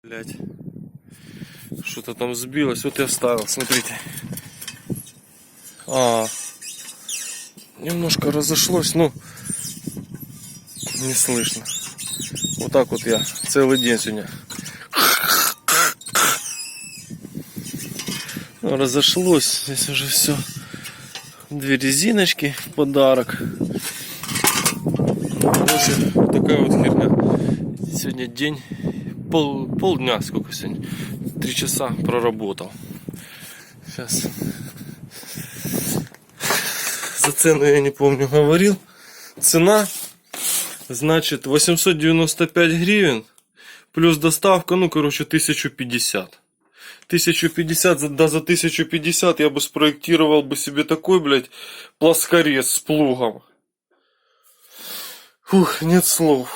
Блять, что-то там сбилось. Вот я вставил, смотрите. Немножко разошлось, ну не слышно. Вот так вот я целый день сегодня. Ну, разошлось, здесь уже все. Две резиночки в подарок. Короче, вот такая вот херня. Сегодня день, полдня, сколько сегодня? 3 часа проработал. Сейчас. За цену я не помню, говорил. Цена, значит, 895 гривен. Плюс доставка, ну, короче, 1050. 1050, да, за 1050 я бы спроектировал бы себе такой, блядь, плоскорез с плугом. Фух, нет слов.